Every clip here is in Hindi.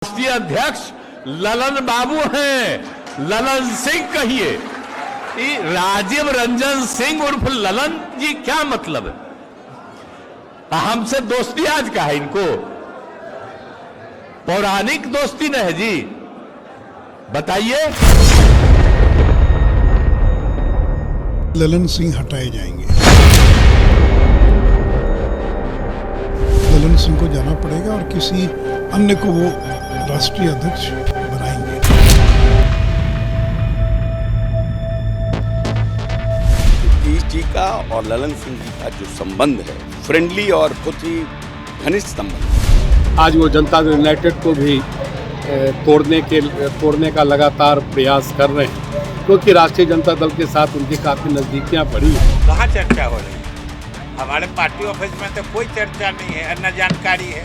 राष्ट्रीय अध्यक्ष ललन बाबू हैं, ललन सिंह कहिए। राजीव रंजन सिंह उर्फ ललन जी क्या मतलब है? हमसे दोस्ती आज का है, इनको पौराणिक दोस्ती न है जी, बताइए। ललन सिंह हटाए जाएंगे। ललन सिंह को जाना पड़ेगा और किसी अन्य को वो राष्ट्रीय अध्यक्ष बनाएंगे। नीतीश जी का और ललन सिंह जी का जो संबंध है, फ्रेंडली और बहुत ही घनिष्ठ संबंध। आज वो जनता दल यूनाइटेड को भी तोड़ने का लगातार प्रयास कर रहे हैं, क्योंकि राष्ट्रीय जनता दल के साथ उनकी काफी नजदीकियां बढ़ी हैं। कहाँ चर्चा हो रही है? हमारे पार्टी ऑफिस में तो कोई चर्चा नहीं है, न जानकारी है।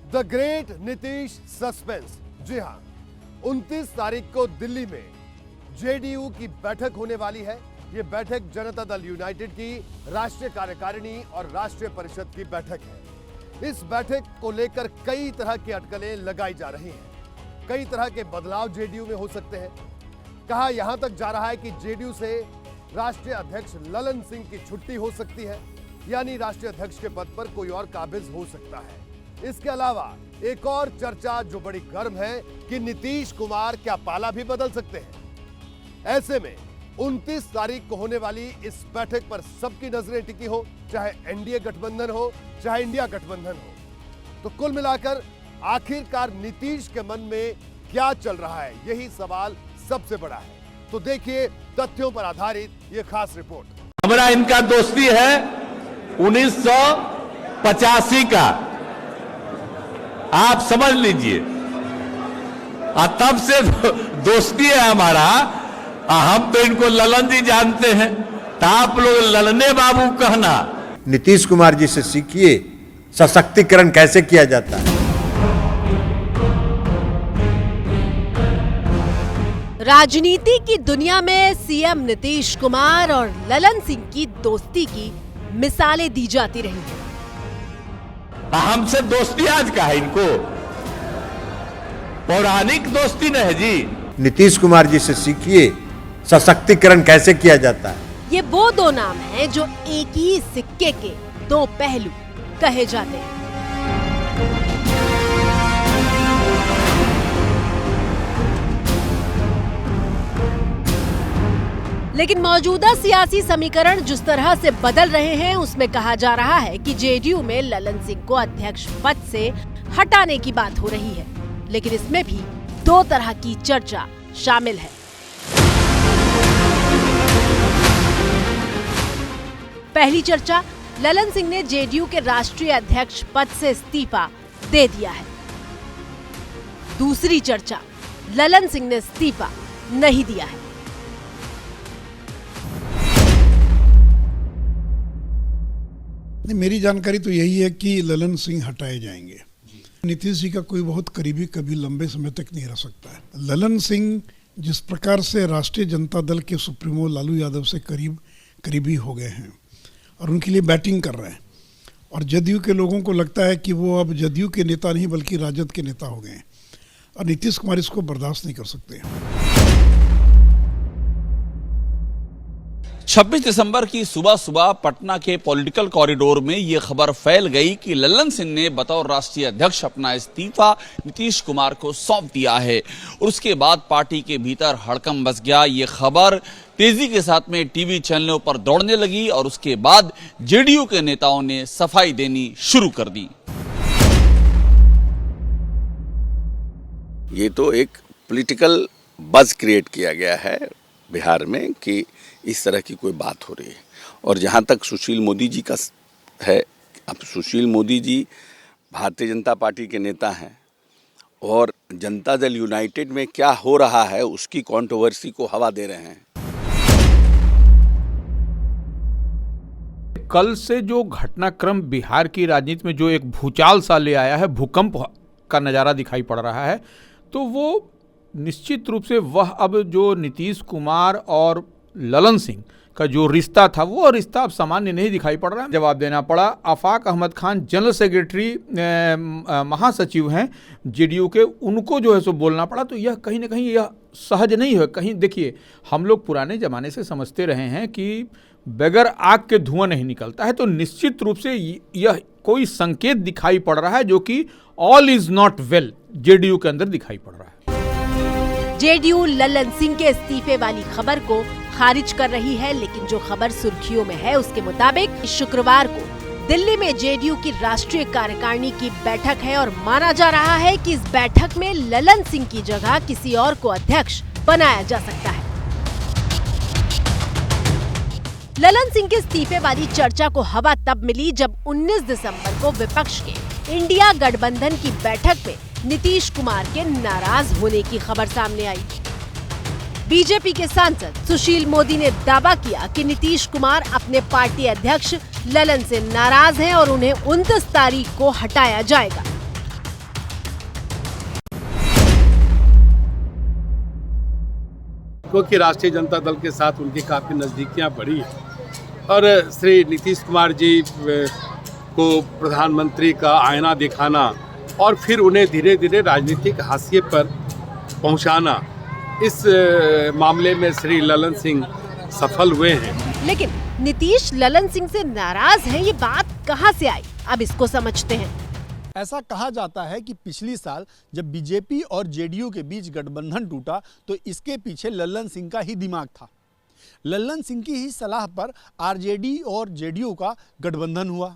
The great Nitish suspense. जी हां, 29 तारीख को दिल्ली में जेडीयू की बैठक होने वाली है। यह बैठक जनता दल यूनाइटेड की राष्ट्रीय कार्यकारिणी और राष्ट्रीय परिषद की बैठक है। इस बैठक को लेकर कई तरह की अटकलें लगाई जा रही हैं। कई तरह के बदलाव जेडीयू में हो सकते हैं। कहा यहां तक जा रहा है कि जेडीयू से राष्ट्रीय अध्यक्ष ललन सिंह की छुट्टी हो सकती है, यानी राष्ट्रीय अध्यक्ष के पद पर कोई और काबिज हो सकता है। इसके अलावा एक और चर्चा जो बड़ी गर्म है कि नीतीश कुमार क्या पाला भी बदल सकते हैं। ऐसे में 29 तारीख को होने वाली इस बैठक पर सबकी नजरें टिकी हो, चाहे एनडीए गठबंधन हो, चाहे इंडिया गठबंधन हो। तो कुल मिलाकर आखिरकार नीतीश के मन में क्या चल रहा है, यही सवाल सबसे बड़ा है। तो देखिए तथ्यों पर आधारित ये खास रिपोर्ट। हमारा इनका दोस्ती है 1985 का, आप समझ लीजिए। तब से दोस्ती है हमारा। हम तो इनको ललन जी जानते हैं, तो आप लोग ललने बाबू कहना। नीतीश कुमार जी से सीखिए सशक्तिकरण कैसे किया जाता है। राजनीति की दुनिया में सीएम नीतीश कुमार और ललन सिंह की दोस्ती की मिसालें दी जाती रही हैं। हमसे दोस्ती आज का है, इनको पौराणिक दोस्ती न है जी। नीतीश कुमार जी से सीखिए सशक्तिकरण कैसे किया जाता है। ये वो दो नाम हैं जो एक ही सिक्के के दो पहलू कहे जाते हैं। लेकिन मौजूदा सियासी समीकरण जिस तरह से बदल रहे हैं, उसमें कहा जा रहा है कि जेडीयू में ललन सिंह को अध्यक्ष पद से हटाने की बात हो रही है। लेकिन इसमें भी दो तरह की चर्चा शामिल है। पहली चर्चा, ललन सिंह ने जेडीयू के राष्ट्रीय अध्यक्ष पद से इस्तीफा दे दिया है। दूसरी चर्चा, ललन सिंह ने इस्तीफा नहीं दिया है। मेरी जानकारी तो यही है कि ललन सिंह हटाए जाएंगे। नीतीश जी का कोई बहुत करीबी कभी लंबे समय तक नहीं रह सकता है। ललन सिंह जिस प्रकार से राष्ट्रीय जनता दल के सुप्रीमो लालू यादव से करीबी हो गए हैं और उनके लिए बैटिंग कर रहे हैं, और जदयू के लोगों को लगता है कि वो अब जदयू के नेता नहीं बल्कि राजद के नेता हो गए हैं, और नीतीश कुमार इसको बर्दाश्त नहीं कर सकते। 26 दिसंबर की सुबह सुबह पटना के पॉलिटिकल कॉरिडोर में यह खबर फैल गई कि ललन सिंह ने बतौर राष्ट्रीय अध्यक्ष अपना इस्तीफा नीतीश कुमार को सौंप दिया है। और उसके बाद पार्टी के भीतर हड़कंप मच गया। यह खबर तेजी के साथ में टीवी चैनलों पर दौड़ने लगी और उसके बाद जेडीयू के नेताओं ने सफाई देनी शुरू कर दी। ये तो एक पॉलिटिकल बज क्रिएट किया गया है बिहार में कि इस तरह की कोई बात हो रही है। और जहाँ तक सुशील मोदी जी का है, अब सुशील मोदी जी भारतीय जनता पार्टी के नेता हैं और जनता दल यूनाइटेड में क्या हो रहा है उसकी कंट्रोवर्सी को हवा दे रहे हैं। कल से जो घटनाक्रम बिहार की राजनीति में जो एक भूचाल सा ले आया है, भूकंप का नज़ारा दिखाई पड़ रहा है, तो वो निश्चित रूप से वह अब जो नीतीश कुमार और ललन सिंह का जो रिश्ता था वो रिश्ता अब सामान्य नहीं दिखाई पड़ रहा है। जवाब देना पड़ा। आफाक अहमद खान जनरल सेक्रेटरी महासचिव हैं जेडीयू के, उनको जो है सो बोलना पड़ा। तो यह कहीं ना कहीं यह सहज नहीं है। कहीं देखिए, हम लोग पुराने ज़माने से समझते रहे हैं कि बगैर आग के धुआं नहीं निकलता है। तो निश्चित रूप से यह कोई संकेत दिखाई पड़ रहा है जो कि all is not well JDU के अंदर दिखाई पड़ रहा है। जेडीयू ललन सिंह के इस्तीफे वाली खबर को खारिज कर रही है, लेकिन जो खबर सुर्खियों में है उसके मुताबिक शुक्रवार को दिल्ली में जेडीयू की राष्ट्रीय कार्यकारिणी की बैठक है और माना जा रहा है कि इस बैठक में ललन सिंह की जगह किसी और को अध्यक्ष बनाया जा सकता है। ललन सिंह के इस्तीफे वाली चर्चा को हवा तब मिली जब 19 दिसंबर को विपक्ष के इंडिया गठबंधन की बैठक में नीतीश कुमार के नाराज होने की खबर सामने आई। बीजेपी के सांसद सुशील मोदी ने दावा किया कि नीतीश कुमार अपने पार्टी अध्यक्ष ललन से नाराज हैं और उन्हें 29 तारीख को हटाया जाएगा। क्योंकि राष्ट्रीय जनता दल के साथ उनकी काफ़ी नज़दीकियां बढ़ी हैं और श्री नीतीश कुमार जी को प्रधानमंत्री का आईना दिखाना और फिर उन्हें धीरे धीरे राजनीतिक हाशिए पर पहुंचाना, इस मामले में श्री ललन सिंह सफल हुए हैं। लेकिन नीतीश ललन सिंह से नाराज हैं, ये बात कहां से आई, अब इसको समझते हैं। ऐसा कहा जाता है कि पिछली साल जब बीजेपी और जेडीयू के बीच गठबंधन टूटा तो इसके पीछे ललन सिंह का ही दिमाग था। ललन सिंह की ही सलाह पर आरजेडी और जेडीयू का गठबंधन हुआ।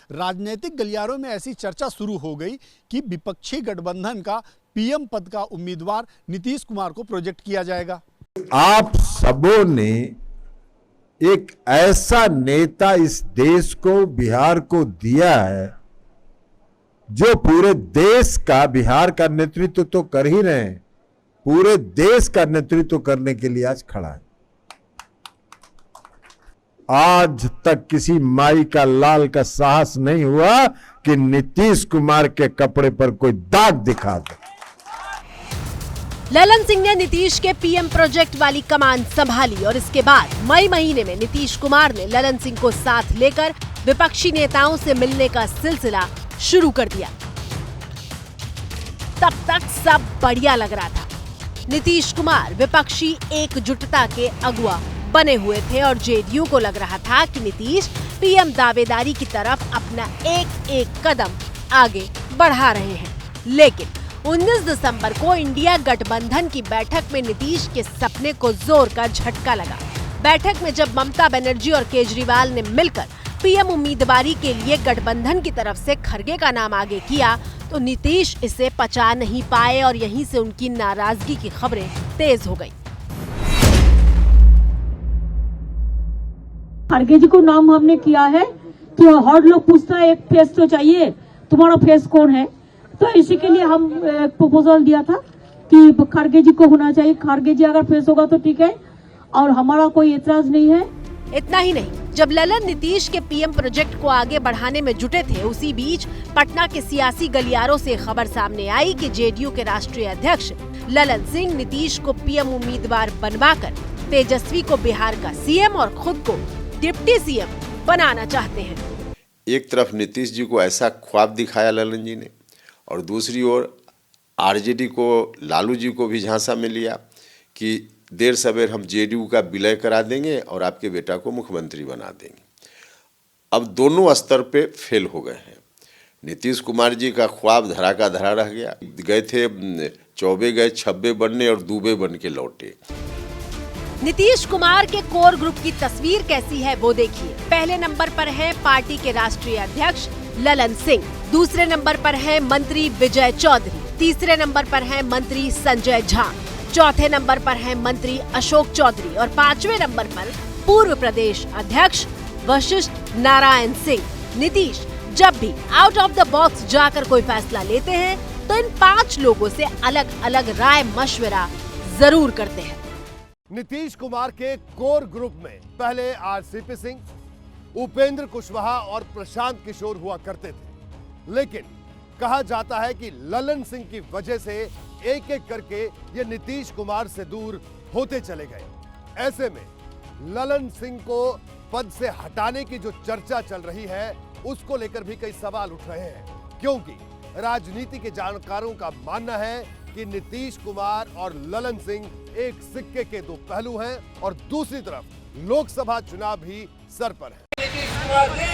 राजनीतिक गलियारों में ऐसी चर्चा शुरू हो गई कि विपक्षी गठबंधन का पीएम पद का उम्मीदवार नीतीश कुमार को प्रोजेक्ट किया जाएगा। आप सबों ने एक ऐसा नेता इस देश को, बिहार को दिया है जो पूरे देश का, बिहार का नेतृत्व तो कर ही रहे हैं, पूरे देश का नेतृत्व करने के लिए आज खड़ा है। आज तक किसी माई का लाल का साहस नहीं हुआ कि नीतीश कुमार के कपड़े पर कोई दाग दिखा दे। ललन सिंह ने नीतीश के पीएम प्रोजेक्ट वाली कमान संभाली और इसके बाद मई महीने में नीतीश कुमार ने ललन सिंह को साथ लेकर विपक्षी नेताओं से मिलने का सिलसिला शुरू कर दिया। तब तक सब बढ़िया लग रहा था। नीतीश कुमार विपक्षी एकजुटता के अगुवा बने हुए थे और जेडीयू को लग रहा था कि नीतीश पीएम दावेदारी की तरफ अपना एक एक कदम आगे बढ़ा रहे हैं। लेकिन 19 दिसंबर को इंडिया गठबंधन की बैठक में नीतीश के सपने को जोर का झटका लगा। बैठक में जब ममता बनर्जी और केजरीवाल ने मिलकर पीएम उम्मीदवारी के लिए गठबंधन की तरफ से खरगे का नाम आगे किया तो नीतीश इसे पचा नहीं पाए और यहीं से उनकी नाराजगी की खबरें तेज हो गई। खरगे जी को नाम हमने किया है तो हर लोग पूछता है एक फेस तो चाहिए, तुम्हारा फेस कौन है, तो इसी के लिए हम प्रपोजल दिया था कि खरगे जी को होना चाहिए। खरगे जी अगर फेस होगा तो ठीक है और हमारा कोई एतराज नहीं है। इतना ही नहीं, जब ललन नीतीश के पीएम प्रोजेक्ट को आगे बढ़ाने में जुटे थे, उसी बीच पटना के सियासी गलियारों से खबर सामने आई कि जेडीयू के राष्ट्रीय अध्यक्ष ललन सिंह नीतीश को पीएम उम्मीदवार बनवाकर तेजस्वी को बिहार का सीएम और खुद को डिप्टी सीएम बनाना चाहते हैं। एक तरफ नीतीश जी को ऐसा ख्वाब दिखाया ललन जी ने और दूसरी ओर आरजेडी को, लालू जी को भी झांसा में लिया कि देर सवेर हम जेडीयू का विलय करा देंगे और आपके बेटा को मुख्यमंत्री बना देंगे। अब दोनों स्तर पे फेल हो गए हैं। नीतीश कुमार जी का ख्वाब धरा का धरा रह गया। गए थे चौबे गए छब्बे बनने और दूबे बन के लौटे। नीतीश कुमार के कोर ग्रुप की तस्वीर कैसी है वो देखिए। पहले नंबर पर है पार्टी के राष्ट्रीय अध्यक्ष ललन सिंह, दूसरे नंबर पर है मंत्री विजय चौधरी, तीसरे नंबर पर है मंत्री संजय झा, चौथे नंबर पर है मंत्री अशोक चौधरी और पांचवें नंबर पर पूर्व प्रदेश अध्यक्ष वशिष्ठ नारायण सिंह। नीतीश जब भी आउट ऑफ द बॉक्स जाकर कोई फैसला लेते हैं तो इन 5 लोगों से अलग अलग राय मशवरा जरूर करते हैं। नीतीश कुमार के कोर ग्रुप में पहले आरसीपी सिंह, उपेंद्र कुशवाहा और प्रशांत किशोर हुआ करते थे, लेकिन कहा जाता है कि ललन सिंह की वजह से एक एक करके ये नीतीश कुमार से दूर होते चले गए। ऐसे में ललन सिंह को पद से हटाने की जो चर्चा चल रही है उसको लेकर भी कई सवाल उठ रहे हैं, क्योंकि राजनीति के जानकारों का मानना है कि नीतीश कुमार और ललन सिंह एक सिक्के के दो पहलू हैं और दूसरी तरफ लोकसभा चुनाव भी सर पर है। नीतीश कुमार जी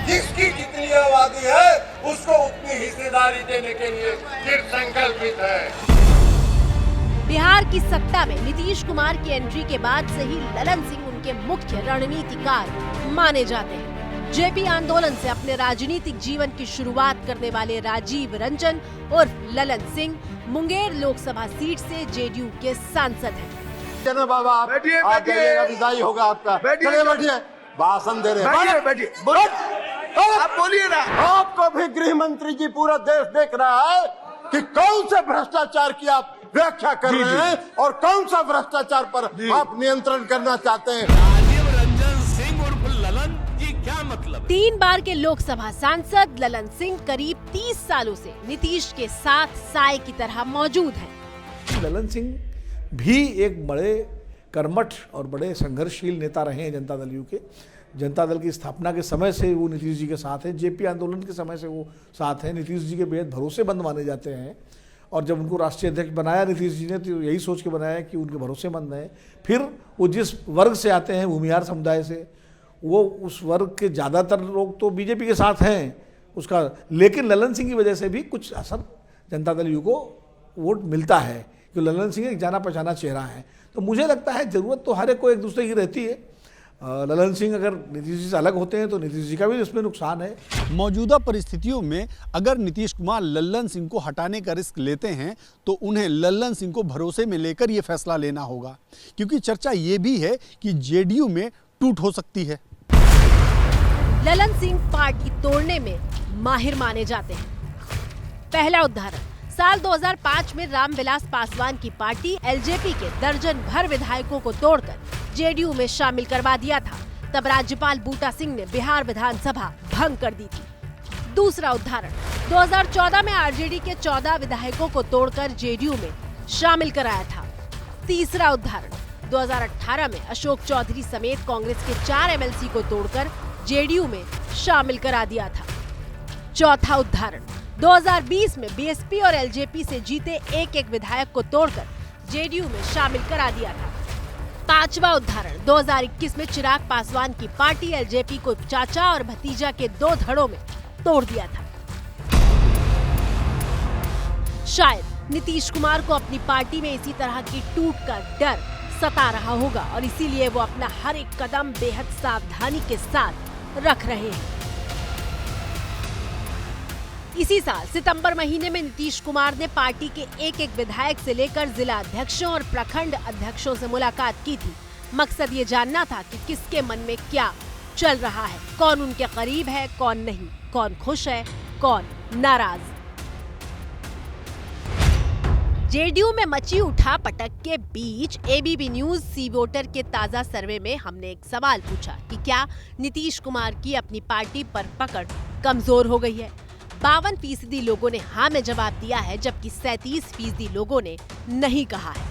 जिसकी जितनी आबादी है उसको उतनी हिस्सेदारी देने के लिए दृढ़ संकल्पित है। बिहार की सत्ता में नीतीश कुमार की एंट्री के बाद से ही ललन सिंह उनके मुख्य रणनीतिकार माने जाते हैं। जेपी आंदोलन से अपने राजनीतिक जीवन की शुरुआत करने वाले राजीव रंजन और ललन सिंह मुंगेर लोकसभा सीट से जेडीयू के सांसद हैं। चलो बाबा आप जाइएगा, विदाई होगा आपका। चलिए बैठिए, भाषण दे रहे हैं। बैठिए, आप बोलिए ना। आपको भी गृह मंत्री जी पूरा देश देख रहा है कि कौन से भ्रष्टाचार की आप व्याख्या कर रहे हैं और कौन सा भ्रष्टाचार पर आप नियंत्रण करना चाहते हैं। राजीव रंजन सिंह उर्फ ललन, ये क्या मतलब? 3 बार के लोकसभा सांसद ललन सिंह करीब 30 सालों से नीतीश के साथ साए की तरह मौजूद हैं। ललन सिंह भी एक बड़े कर्मठ और बड़े संघर्षशील नेता रहे हैं जनता दल यू के। जनता दल की स्थापना के समय से वो नीतीश जी के साथ हैं, जेपी आंदोलन के समय से वो साथ हैं, नीतीश जी के बेहद भरोसेमंद माने जाते हैं। और जब उनको राष्ट्रीय अध्यक्ष बनाया नीतीश जी ने तो यही सोच के बनाया कि उनके भरोसेमंद हैं। फिर वो जिस वर्ग से आते हैं, भूमिहार समुदाय से, वो उस वर्ग के ज़्यादातर लोग तो बीजेपी के साथ हैं उसका, लेकिन ललन सिंह की वजह से भी कुछ असर जनता दल यू को वोट मिलता है कि ललन सिंह एक जाना पहचाना चेहरा है। तो मुझे लगता है ज़रूरत तो हर एक को एक दूसरे की रहती है। ललन सिंह अगर नीतीश जी से अलग होते हैं तो नीतीश जी का भी इसमें नुकसान है। मौजूदा परिस्थितियों में अगर नीतीश कुमार ललन सिंह को हटाने का रिस्क लेते हैं तो उन्हें ललन सिंह को भरोसे में लेकर ये फैसला लेना होगा, क्योंकि चर्चा ये भी है कि जेडीयू में टूट हो सकती है। ललन सिंह पार्टी तोड़ने में माहिर माने जाते हैं। पहला उदाहरण, साल 2005 में रामविलास पासवान की पार्टी एलजेपी के दर्जन भर विधायकों को तोड़कर जेडीयू में शामिल करवा दिया था। तब राज्यपाल बूटा सिंह ने बिहार विधानसभा भंग कर दी थी। दूसरा उदाहरण, 2014 में आरजेडी के 14 विधायकों को तोड़कर जेडीयू में शामिल कराया था। तीसरा उदाहरण, 2018 में अशोक चौधरी समेत कांग्रेस के 4 एमएलसी को तोड़कर जेडीयू में शामिल करा दिया था। चौथा उदाहरण, 2020 में बीएसपी और एलजेपी से जीते एक विधायक को तोड़कर जेडीयू में शामिल करा दिया था। पांचवा उदाहरण, 2021 में चिराग पासवान की पार्टी एलजेपी को चाचा और भतीजा के 2 धड़ों में तोड़ दिया था। शायद नीतीश कुमार को अपनी पार्टी में इसी तरह की टूट का डर सता रहा होगा और इसीलिए वो अपना हर एक कदम बेहद सावधानी के साथ रख रहे हैं। इसी साल सितंबर महीने में नीतीश कुमार ने पार्टी के एक विधायक से लेकर जिला अध्यक्षों और प्रखंड अध्यक्षों से मुलाकात की थी। मकसद ये जानना था कि किसके मन में क्या चल रहा है, कौन उनके करीब है, कौन नहीं, कौन खुश है, कौन नाराज। जेडीयू में मची उठापटक के बीच एबीपी न्यूज सी वोटर के ताजा सर्वे में हमने एक सवाल पूछा कि क्या नीतीश कुमार की अपनी पार्टी पर पकड़ कमजोर हो गई है। 52% लोगों ने हाँ में जवाब दिया है, जबकि 37% लोगों ने नहीं कहा है।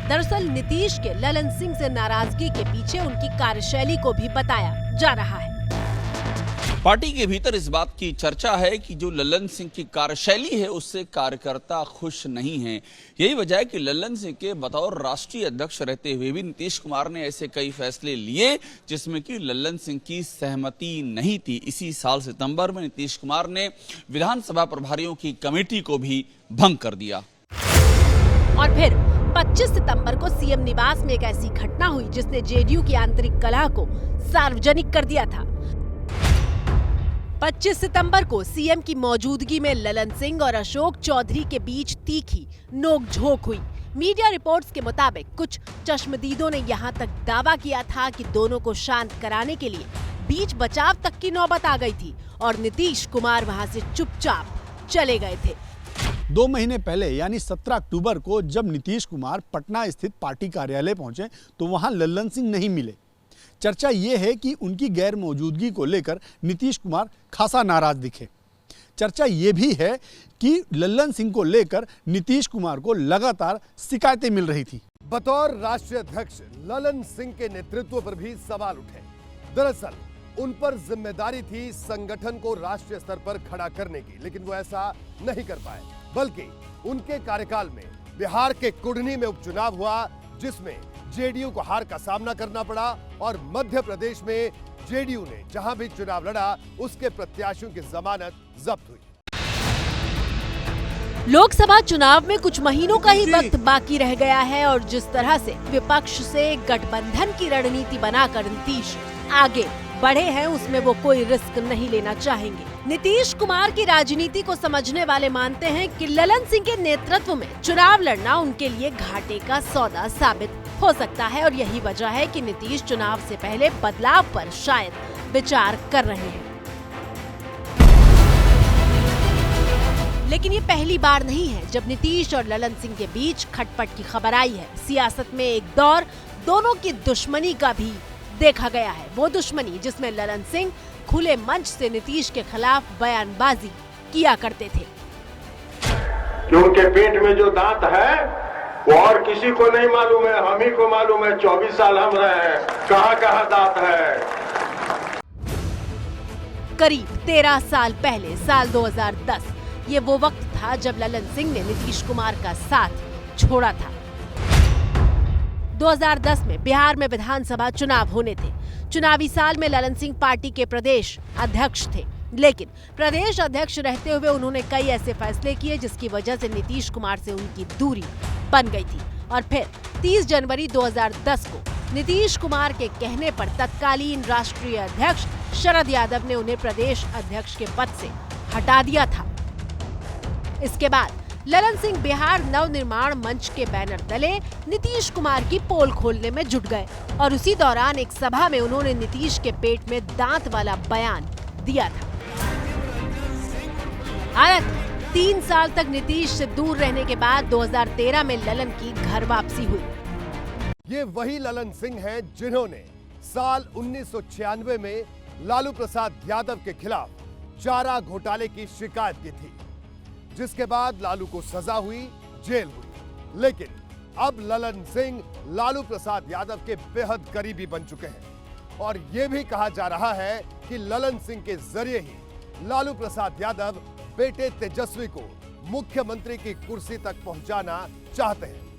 दरअसल नीतीश के ललन सिंह से नाराजगी के पीछे उनकी कार्यशैली को भी बताया जा रहा है। पार्टी के भीतर इस बात की चर्चा है कि जो ललन सिंह की कार्यशैली है उससे कार्यकर्ता खुश नहीं हैं। यही वजह है कि ललन सिंह के बतौर राष्ट्रीय अध्यक्ष रहते हुए भी नीतीश कुमार ने ऐसे कई फैसले लिए जिसमें कि ललन सिंह की सहमति नहीं थी। इसी साल सितंबर में नीतीश कुमार ने विधानसभा प्रभारियों की कमेटी को भी भंग कर दिया। और फिर 25 सितंबर को सीएम निवास में एक ऐसी घटना हुई जिसने जेडीयू की आंतरिक कलह को सार्वजनिक कर दिया था। 25 सितंबर को सीएम की मौजूदगी में ललन सिंह और अशोक चौधरी के बीच तीखी नोकझोंक हुई। मीडिया रिपोर्ट्स के मुताबिक कुछ चश्मदीदों ने यहां तक दावा किया था कि दोनों को शांत कराने के लिए बीच बचाव तक की नौबत आ गई थी और नीतीश कुमार वहां से चुपचाप चले गए थे। 2 महीने पहले यानी 17 अक्टूबर को जब नीतीश कुमार पटना स्थित पार्टी कार्यालय पहुंचे तो वहां ललन सिंह नहीं मिले। चर्चा ये है कि उनकी गैर मौजूदगी को लेकर नीतीश कुमार खासा नाराज दिखे। चर्चा ये भी है कि ललन सिंह को लेकर नीतीश कुमार को लगातार शिकायतें मिल रही थी। बतौर राष्ट्रीय अध्यक्ष ललन सिंह के नेतृत्व पर भी सवाल उठे। दरअसल उन पर जिम्मेदारी थी संगठन को राष्ट्रीय स्तर पर खड़ा करने की, लेकिन वो ऐसा नहीं कर पाए, बल्कि उनके कार्यकाल में बिहार के कुढ़नी में उपचुनाव हुआ, जिसमें जेडीयू को हार का सामना करना पड़ा और मध्य प्रदेश में जेडीयू ने जहां भी चुनाव लड़ा उसके प्रत्याशियों की जमानत जब्त हुई। लोकसभा चुनाव में कुछ महीनों का ही वक्त बाकी रह गया है और जिस तरह से विपक्ष से गठबंधन की रणनीति बनाकर नीतीश आगे बढ़े हैं, उसमें वो कोई रिस्क नहीं लेना चाहेंगे। नीतीश कुमार की राजनीति को समझने वाले मानते हैं कि ललन सिंह के नेतृत्व में चुनाव लड़ना उनके लिए घाटे का सौदा साबित हो सकता है और यही वजह है कि नीतीश चुनाव से पहले बदलाव पर शायद विचार कर रहे हैं। लेकिन ये पहली बार नहीं है जब नीतीश और ललन सिंह के बीच खटपट की खबर आई है। सियासत में एक दौर दोनों की दुश्मनी का भी देखा गया है, वो दुश्मनी जिसमें ललन सिंह खुले मंच से नीतीश के खिलाफ बयानबाजी किया करते थे कि उनके पेट में जो दांत है वो और किसी को नहीं मालूम है, हम ही को मालूम है। 24 साल हम रहे हैं, कहां दांत है। करीब 13 साल पहले, साल 2010, ये वो वक्त था जब ललन सिंह ने नीतीश कुमार का साथ छोड़ा था। 2010 में बिहार में विधानसभा चुनाव होने थे। चुनावी साल में ललन सिंह पार्टी के प्रदेश अध्यक्ष थे, लेकिन प्रदेश अध्यक्ष रहते हुए उन्होंने कई ऐसे फैसले किए जिसकी वजह से नीतीश कुमार से उनकी दूरी बन गई थी। और फिर 30 जनवरी 2010 को नीतीश कुमार के कहने पर तत्कालीन राष्ट्रीय अध्यक्ष शरद यादव ने उन्हें प्रदेश अध्यक्ष के पद से हटा दिया था। इसके बाद ललन सिंह बिहार नवनिर्माण मंच के बैनर तले नीतीश कुमार की पोल खोलने में जुट गए और उसी दौरान एक सभा में उन्होंने नीतीश के पेट में दांत वाला बयान दिया था। हालांकि 3 साल तक नीतीश से दूर रहने के बाद 2013 में ललन की घर वापसी हुई। ये वही ललन सिंह हैं जिन्होंने साल 1996 में लालू प्रसाद यादव के खिलाफ चारा घोटाले की शिकायत की थी, जिसके बाद लालू को सजा हुई, जेल हुई। लेकिन अब ललन सिंह लालू प्रसाद यादव के बेहद करीबी बन चुके हैं और यह भी कहा जा रहा है कि ललन सिंह के जरिए ही लालू प्रसाद यादव बेटे तेजस्वी को मुख्यमंत्री की कुर्सी तक पहुंचाना चाहते हैं।